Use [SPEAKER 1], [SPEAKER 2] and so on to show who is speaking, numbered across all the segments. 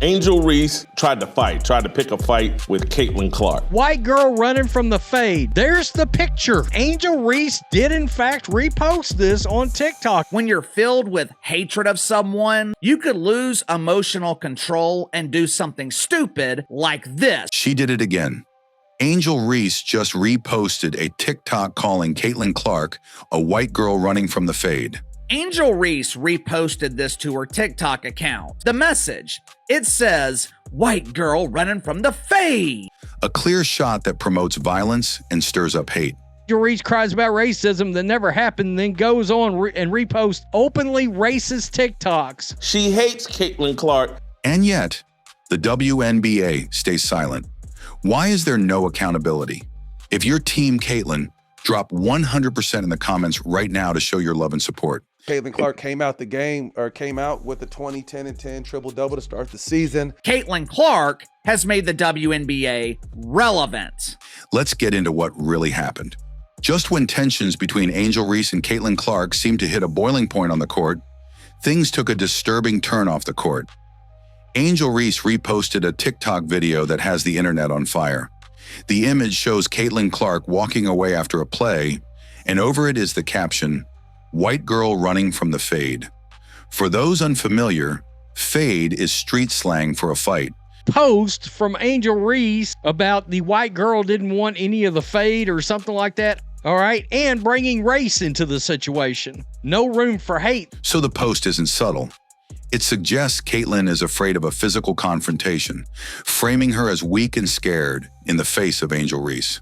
[SPEAKER 1] Angel Reese tried to pick a fight with Caitlin Clark.
[SPEAKER 2] White girl running from the fade. There's the picture. Angel Reese did in fact repost this on TikTok.
[SPEAKER 3] When you're filled with hatred of someone, you could lose emotional control and do something stupid like this.
[SPEAKER 4] She did it again. Angel Reese just reposted a TikTok calling Caitlin Clark a white girl running from the fade.
[SPEAKER 3] Angel Reese reposted this to her TikTok account. The message, it says, white girl running from the fade.
[SPEAKER 4] A clear shot that promotes violence and stirs up hate.
[SPEAKER 2] Angel Reese cries about racism that never happened, then goes on and reposts openly racist TikToks.
[SPEAKER 1] She hates Caitlin Clark.
[SPEAKER 4] And yet, the WNBA stays silent. Why is there no accountability? If you're Team Caitlin, drop 100% in the comments right now to show your love and support.
[SPEAKER 5] Caitlin Clark came out with the 20-10-10 triple-double to start the season.
[SPEAKER 3] Caitlin Clark has made the WNBA relevant.
[SPEAKER 4] Let's get into what really happened. Just when tensions between Angel Reese and Caitlin Clark seemed to hit a boiling point on the court, things took a disturbing turn off the court. Angel Reese reposted a TikTok video that has the internet on fire. The image shows Caitlin Clark walking away after a play, and over it is the caption, "White girl running from the fade." For those unfamiliar, fade is street slang for a fight.
[SPEAKER 2] Post from Angel Reese about the white girl didn't want any of the fade or something like that. All right. And bringing race into the situation. No room for hate.
[SPEAKER 4] So the post isn't subtle. It suggests Caitlin is afraid of a physical confrontation, framing her as weak and scared in the face of Angel Reese.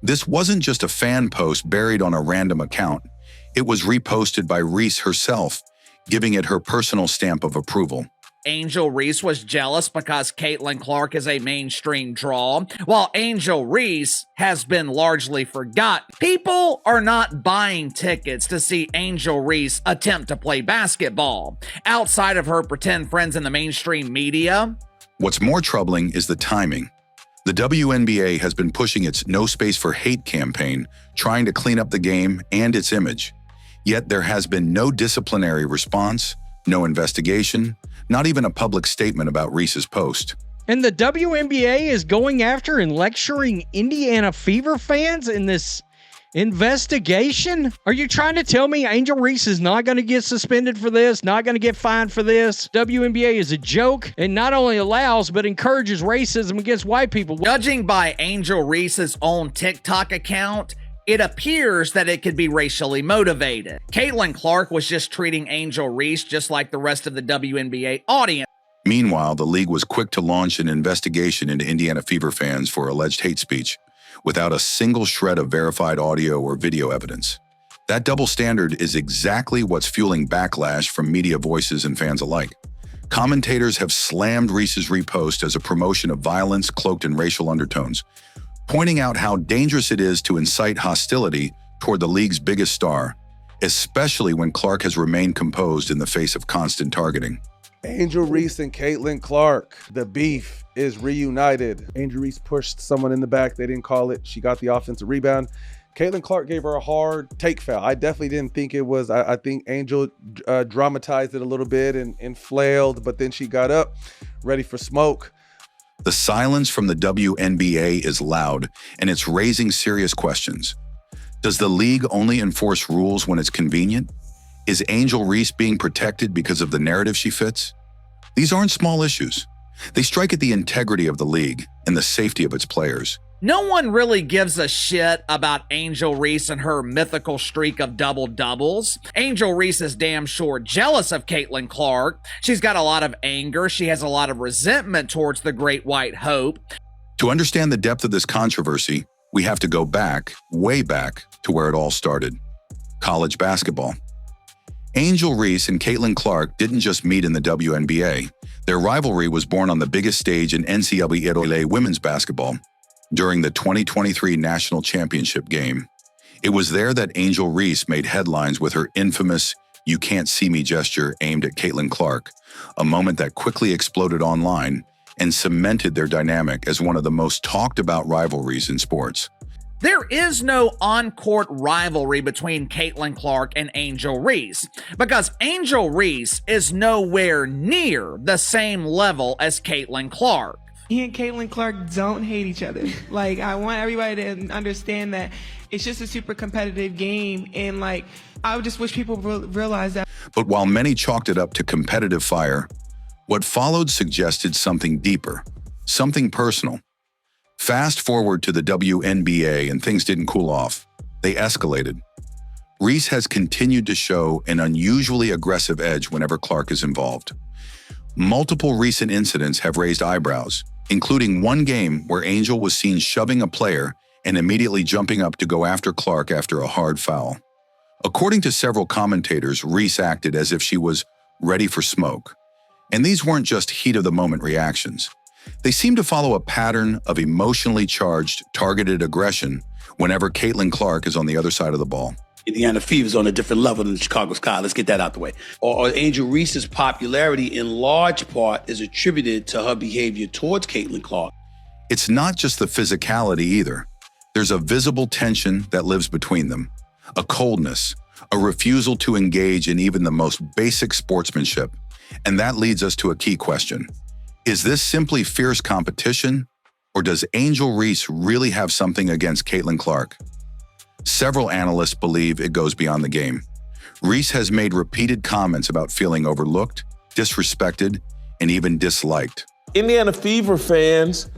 [SPEAKER 4] This wasn't just a fan post buried on a random account. It was reposted by Reese herself, giving it her personal stamp of approval.
[SPEAKER 3] Angel Reese was jealous because Caitlin Clark is a mainstream draw, while Angel Reese has been largely forgotten. People are not buying tickets to see Angel Reese attempt to play basketball. Outside of her pretend friends in the mainstream media.
[SPEAKER 4] What's more troubling is the timing. The WNBA has been pushing its No Space for Hate campaign, trying to clean up the game and its image. Yet there has been no disciplinary response, no investigation, not even a public statement about Reese's post.
[SPEAKER 2] And the WNBA is going after and lecturing Indiana Fever fans in this investigation? Are you trying to tell me Angel Reese is not going to get suspended for this, not going to get fined for this? WNBA is a joke and not only allows but encourages racism against white people.
[SPEAKER 3] Judging by Angel Reese's own TikTok account, it appears that it could be racially motivated. Caitlin Clark was just treating Angel Reese just like the rest of the WNBA audience.
[SPEAKER 4] Meanwhile, the league was quick to launch an investigation into Indiana Fever fans for alleged hate speech, without a single shred of verified audio or video evidence. That double standard is exactly what's fueling backlash from media voices and fans alike. Commentators have slammed Reese's repost as a promotion of violence cloaked in racial undertones, pointing out how dangerous it is to incite hostility toward the league's biggest star, especially when Clark has remained composed in the face of constant targeting.
[SPEAKER 5] Angel Reese and Caitlin Clark, the beef is reunited. Angel Reese pushed someone in the back. They didn't call it. She got the offensive rebound. Caitlin Clark gave her a hard take foul. I definitely didn't think it was. I think Angel dramatized it a little bit and flailed, but then she got up, ready for smoke.
[SPEAKER 4] The silence from the WNBA is loud, and it's raising serious questions. Does the league only enforce rules when it's convenient? Is Angel Reese being protected because of the narrative she fits? These aren't small issues. They strike at the integrity of the league and the safety of its players.
[SPEAKER 3] No one really gives a shit about Angel Reese and her mythical streak of double-doubles. Angel Reese is damn sure jealous of Caitlin Clark. She's got a lot of anger. She has a lot of resentment towards the Great White Hope.
[SPEAKER 4] To understand the depth of this controversy, we have to go back, way back, to where it all started. College basketball. Angel Reese and Caitlin Clark didn't just meet in the WNBA. Their rivalry was born on the biggest stage in NCAA women's basketball, during the 2023 National Championship game. It was there that Angel Reese made headlines with her infamous "you can't see me" gesture aimed at Caitlin Clark, a moment that quickly exploded online and cemented their dynamic as one of the most talked about rivalries in sports.
[SPEAKER 3] There is no on-court rivalry between Caitlin Clark and Angel Reese because Angel Reese is nowhere near the same level as Caitlin Clark.
[SPEAKER 6] He and Caitlin Clark don't hate each other. Like, I want everybody to understand that it's just a super competitive game, and like, I would just wish people realize that.
[SPEAKER 4] But while many chalked it up to competitive fire, what followed suggested something deeper, something personal. Fast forward to the WNBA and things didn't cool off. They escalated. Reese has continued to show an unusually aggressive edge whenever Clark is involved. Multiple recent incidents have raised eyebrows, including one game where Angel was seen shoving a player and immediately jumping up to go after Clark after a hard foul. According to several commentators, Reese acted as if she was ready for smoke. And these weren't just heat-of-the-moment reactions. They seem to follow a pattern of emotionally charged, targeted aggression whenever Caitlin Clark is on the other side of the ball.
[SPEAKER 7] Indiana Fever is on a different level than the Chicago Sky. Let's get that out the way. Or Angel Reese's popularity in large part is attributed to her behavior towards Caitlin Clark.
[SPEAKER 4] It's not just the physicality either. There's a visible tension that lives between them, a coldness, a refusal to engage in even the most basic sportsmanship. And that leads us to a key question. Is this simply fierce competition, or does Angel Reese really have something against Caitlin Clark? Several analysts believe it goes beyond the game. Reese has made repeated comments about feeling overlooked, disrespected, and even disliked.
[SPEAKER 1] Indiana Fever fans,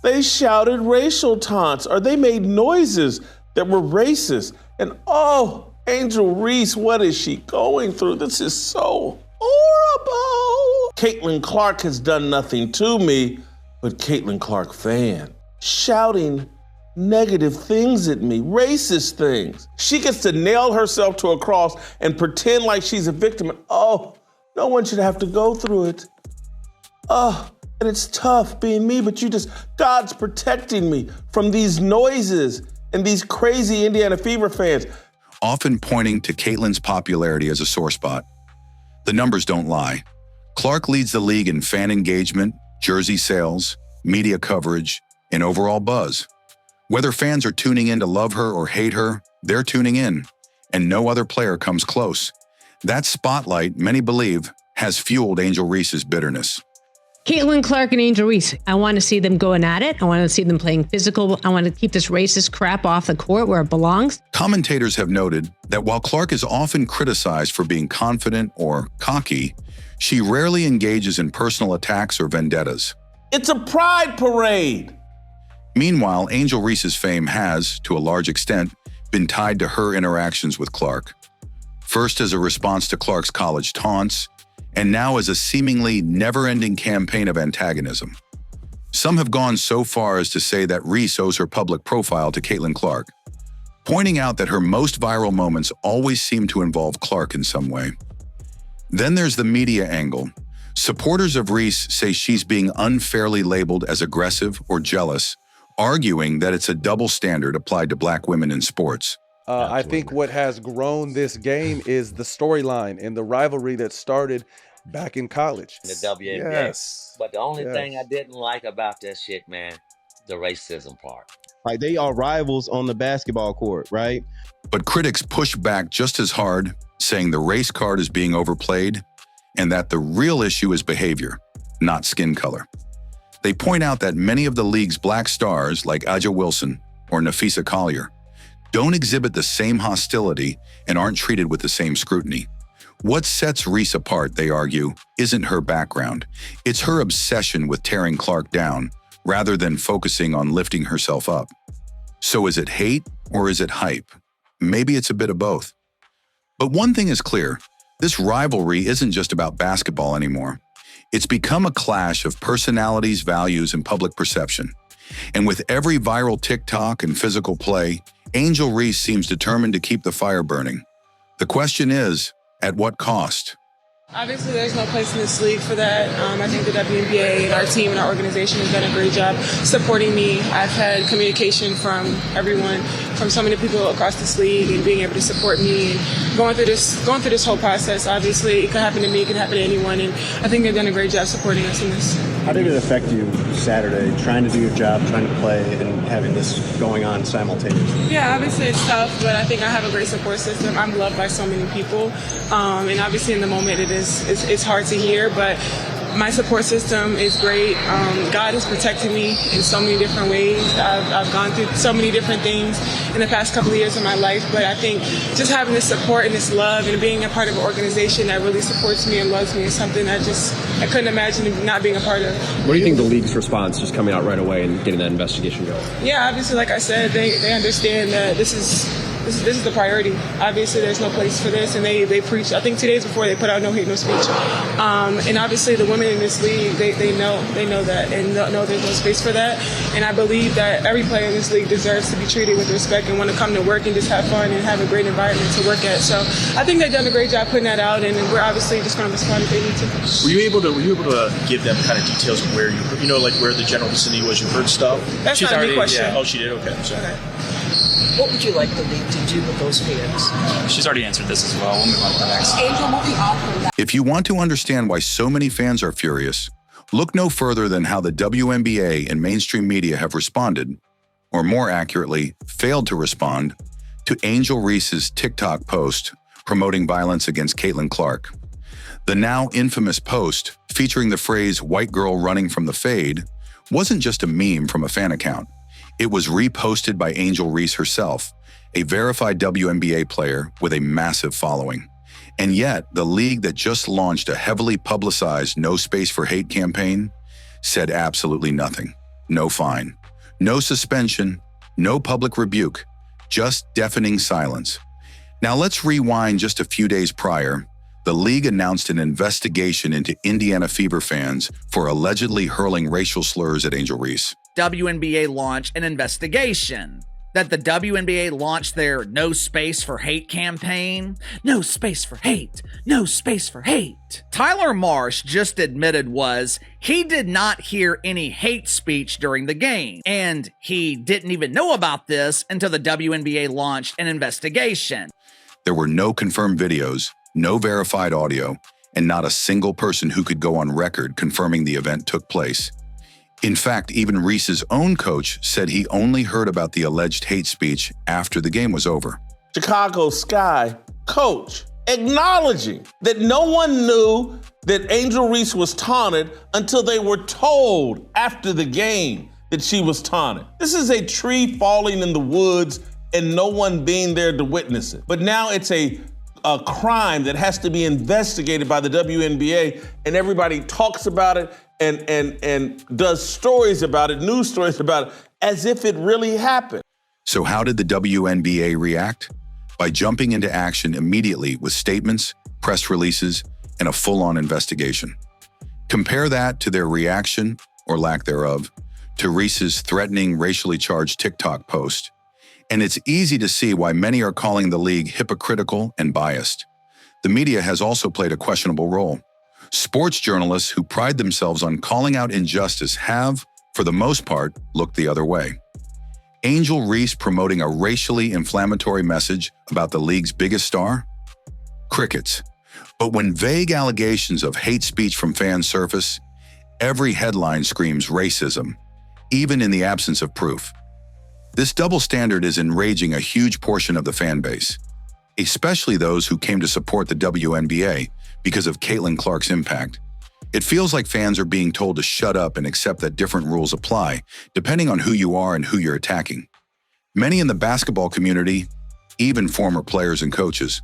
[SPEAKER 1] they shouted racial taunts, or they made noises that were racist. And oh, Angel Reese, what is she going through? This is so horrible. Caitlin Clark has done nothing to me, but Caitlin Clark fan shouting negative things at me, racist things. She gets to nail herself to a cross and pretend like she's a victim. And oh, no one should have to go through it. Oh, and it's tough being me, but God's protecting me from these noises and these crazy Indiana Fever fans.
[SPEAKER 4] Often pointing to Caitlin's popularity as a sore spot. The numbers don't lie. Clark leads the league in fan engagement, jersey sales, media coverage, and overall buzz. Whether fans are tuning in to love her or hate her, they're tuning in, and no other player comes close. That spotlight, many believe, has fueled Angel Reese's bitterness.
[SPEAKER 8] Caitlin Clark and Angel Reese, I want to see them going at it. I want to see them playing physical. I want to keep this racist crap off the court where it belongs.
[SPEAKER 4] Commentators have noted that while Clark is often criticized for being confident or cocky, she rarely engages in personal attacks or vendettas.
[SPEAKER 1] It's a pride parade.
[SPEAKER 4] Meanwhile, Angel Reese's fame has, to a large extent, been tied to her interactions with Clark. First as a response to Clark's college taunts, and now as a seemingly never-ending campaign of antagonism. Some have gone so far as to say that Reese owes her public profile to Caitlin Clark, pointing out that her most viral moments always seem to involve Clark in some way. Then there's the media angle. Supporters of Reese say she's being unfairly labeled as aggressive or jealous, arguing that it's a double standard applied to Black women in sports.
[SPEAKER 5] I think what has grown this game is the storyline and the rivalry that started back in college.
[SPEAKER 9] The WNBA.
[SPEAKER 5] Yes.
[SPEAKER 9] But the only thing I didn't like about that shit, man, the racism part.
[SPEAKER 10] Like, they are rivals on the basketball court, right?
[SPEAKER 4] But critics push back just as hard, saying the race card is being overplayed and that the real issue is behavior, not skin color. They point out that many of the league's Black stars, like Aja Wilson or Nafisa Collier, don't exhibit the same hostility and aren't treated with the same scrutiny. What sets Reese apart, they argue, isn't her background. It's her obsession with tearing Clark down, rather than focusing on lifting herself up. So is it hate or is it hype? Maybe it's a bit of both. But one thing is clear, this rivalry isn't just about basketball anymore. It's become a clash of personalities, values, and public perception. And with every viral TikTok and physical play, Angel Reese seems determined to keep the fire burning. The question is, at what cost?
[SPEAKER 6] Obviously, there's no place in this league for that. I think the WNBA and our team and our organization has done a great job supporting me. I've had communication from everyone, from so many people across this league, and being able to support me and going through this whole process. Obviously, it could happen to me, it could happen to anyone, and I think they've done a great job supporting us in this.
[SPEAKER 11] How did it affect you Saturday, trying to do your job, trying to play, and having this going on simultaneously?
[SPEAKER 6] Yeah, obviously it's tough, but I think I have a great support system. I'm loved by so many people, and obviously in the moment it's hard to hear, but my support system is great. God has protected me in so many different ways. I've gone through so many different things in the past couple of years of my life, but I think just having this support and this love and being a part of an organization that really supports me and loves me is something I couldn't imagine not being a part of.
[SPEAKER 11] What do you think the league's response, just coming out right away and getting that investigation going?
[SPEAKER 6] Yeah, obviously, like I said, they understand that this is the priority. Obviously, there's no place for this, and they preach. I think 2 days before they put out no hate, no speech. And obviously, the women in this league, they know that, and know there's no space for that. And I believe that every player in this league deserves to be treated with respect and want to come to work and just have fun and have a great environment to work at. So I think they've done a great job putting that out, and we're obviously just going to respond if they need to.
[SPEAKER 12] Were you able to give them kind of details of where like where the general vicinity was? You heard stuff.
[SPEAKER 6] That's not a big question.
[SPEAKER 12] Yeah. Oh, she did. Okay.
[SPEAKER 6] Okay.
[SPEAKER 13] What would you like the league to do with those fans?
[SPEAKER 14] She's already answered this as well. We'll move on to the next.
[SPEAKER 13] Angel, moving on from that.
[SPEAKER 4] If you want to understand why so many fans are furious, look no further than how the WNBA and mainstream media have responded, or more accurately, failed to respond, to Angel Reese's TikTok post promoting violence against Caitlin Clark. The now infamous post, featuring the phrase "white girl running from the fade," wasn't just a meme from a fan account. It was reposted by Angel Reese herself, a verified WNBA player with a massive following. And yet, the league that just launched a heavily publicized No Space for Hate campaign said absolutely nothing. No fine, no suspension, no public rebuke, just deafening silence. Now let's rewind just a few days prior. The league announced an investigation into Indiana Fever fans for allegedly hurling racial slurs at Angel Reese.
[SPEAKER 3] WNBA launched an investigation. That the WNBA launched their No Space for Hate campaign. No space for hate. No space for hate. Tyler Marsh just admitted he did not hear any hate speech during the game. And he didn't even know about this until the WNBA launched an investigation.
[SPEAKER 4] There were no confirmed videos, no verified audio, and not a single person who could go on record confirming the event took place. In fact, even Reese's own coach said he only heard about the alleged hate speech after the game was over.
[SPEAKER 1] Chicago Sky coach acknowledging that no one knew that Angel Reese was taunted until they were told after the game that she was taunted. This is a tree falling in the woods and no one being there to witness it. But now it's a crime that has to be investigated by the WNBA, and everybody talks about it and does stories about it, news stories about it, as if it really happened.
[SPEAKER 4] So how did the WNBA react? By jumping into action immediately with statements, press releases, and a full-on investigation. Compare that to their reaction, or lack thereof, to Reese's threatening, racially charged TikTok post. And it's easy to see why many are calling the league hypocritical and biased. The media has also played a questionable role. Sports journalists who pride themselves on calling out injustice have, for the most part, looked the other way. Angel Reese promoting a racially inflammatory message about the league's biggest star? Crickets. But when vague allegations of hate speech from fans surface, every headline screams racism, even in the absence of proof. This double standard is enraging a huge portion of the fan base, especially those who came to support the WNBA because of Caitlin Clark's impact. It feels like fans are being told to shut up and accept that different rules apply, depending on who you are and who you're attacking. Many in the basketball community, even former players and coaches,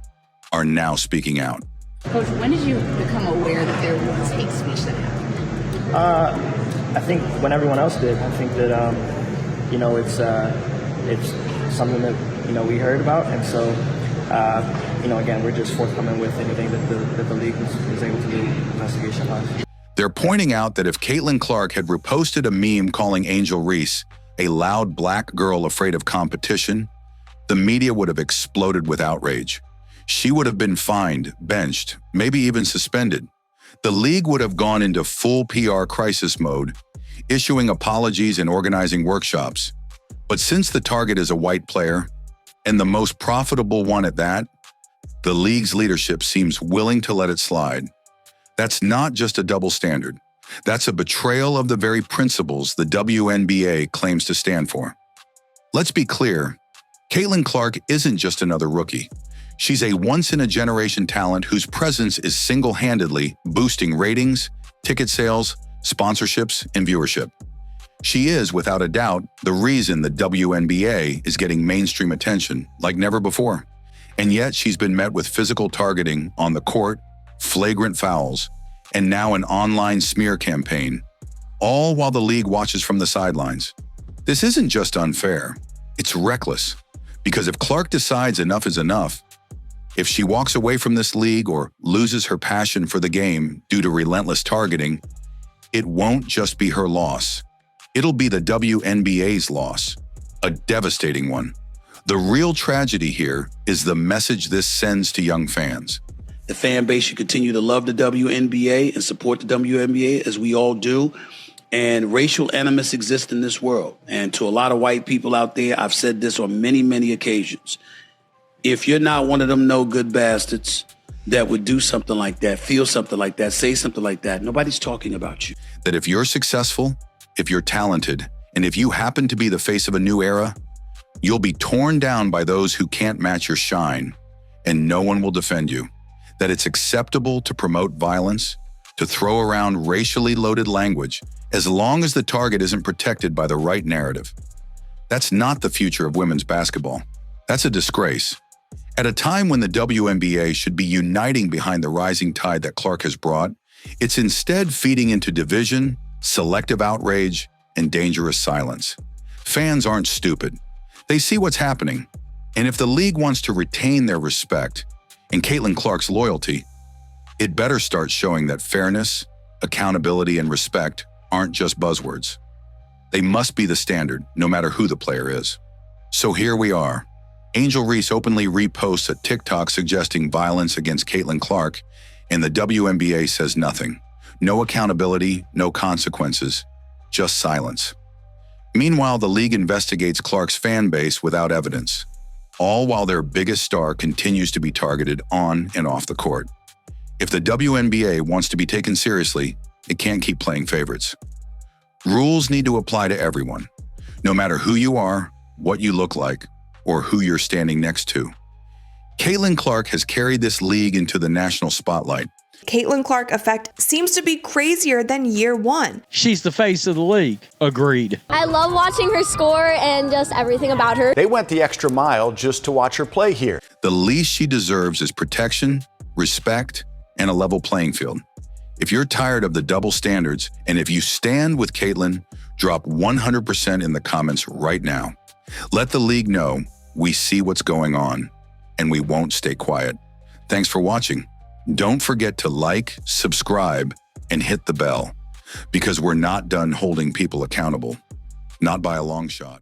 [SPEAKER 4] are now speaking out.
[SPEAKER 15] Coach, when did you become aware that there was hate speech that happened?
[SPEAKER 16] I think when everyone else did. I think that, it's something that, we heard about, and so, again, we're just forthcoming with anything that the league is able to do investigation on.
[SPEAKER 4] They're pointing out that if Caitlin Clark had reposted a meme calling Angel Reese a loud black girl afraid of competition, the media would have exploded with outrage. She would have been fined, benched, maybe even suspended. The league would have gone into full PR crisis mode, issuing apologies and organizing workshops. But since the target is a white player, and the most profitable one at that, the league's leadership seems willing to let it slide. That's not just a double standard. That's a betrayal of the very principles the WNBA claims to stand for. Let's be clear, Caitlin Clark isn't just another rookie. She's a once-in-a-generation talent whose presence is single-handedly boosting ratings, ticket sales, sponsorships, and viewership. She is, without a doubt, the reason the WNBA is getting mainstream attention like never before. And yet she's been met with physical targeting on the court, flagrant fouls, and now an online smear campaign, all while the league watches from the sidelines. This isn't just unfair, it's reckless. Because if Clark decides enough is enough, if she walks away from this league or loses her passion for the game due to relentless targeting, it won't just be her loss. It'll be the WNBA's loss, a devastating one. The real tragedy here is the message this sends to young fans.
[SPEAKER 7] The fan base should continue to love the WNBA and support the WNBA as we all do. And racial animus exists in this world. And to a lot of white people out there, I've said this on many, many occasions. If you're not one of them no good bastards that would do something like that, feel something like that, say something like that, nobody's talking about you.
[SPEAKER 4] That if you're successful, if you're talented, and if you happen to be the face of a new era, you'll be torn down by those who can't match your shine, and no one will defend you. That it's acceptable to promote violence, to throw around racially loaded language, as long as the target isn't protected by the right narrative. That's not the future of women's basketball. That's a disgrace. At a time when the WNBA should be uniting behind the rising tide that Clark has brought, it's instead feeding into division, selective outrage, and dangerous silence. Fans aren't stupid. They see what's happening. And if the league wants to retain their respect and Caitlin Clark's loyalty, it better start showing that fairness, accountability, and respect aren't just buzzwords. They must be the standard, no matter who the player is. So here we are. Angel Reese openly reposts a TikTok suggesting violence against Caitlin Clark, and the WNBA says nothing. No accountability, no consequences, just silence. Meanwhile, the league investigates Clark's fan base without evidence, all while their biggest star continues to be targeted on and off the court. If the WNBA wants to be taken seriously, it can't keep playing favorites. Rules need to apply to everyone, no matter who you are, what you look like, or who you're standing next to. Caitlin Clark has carried this league into the national spotlight.
[SPEAKER 17] Caitlin Clark effect seems to be crazier than year one.
[SPEAKER 2] She's the face of the league. Agreed.
[SPEAKER 18] I love watching her score and just everything about her.
[SPEAKER 19] They went the extra mile just to watch her play here.
[SPEAKER 4] The least she deserves is protection, respect, and a level playing field. If you're tired of the double standards, and if you stand with Caitlin, drop 100% in the comments right now. Let the league know we see what's going on, and we won't stay quiet. Thanks for watching. Don't forget to like, subscribe, and hit the bell, because we're not done holding people accountable. Not by a long shot.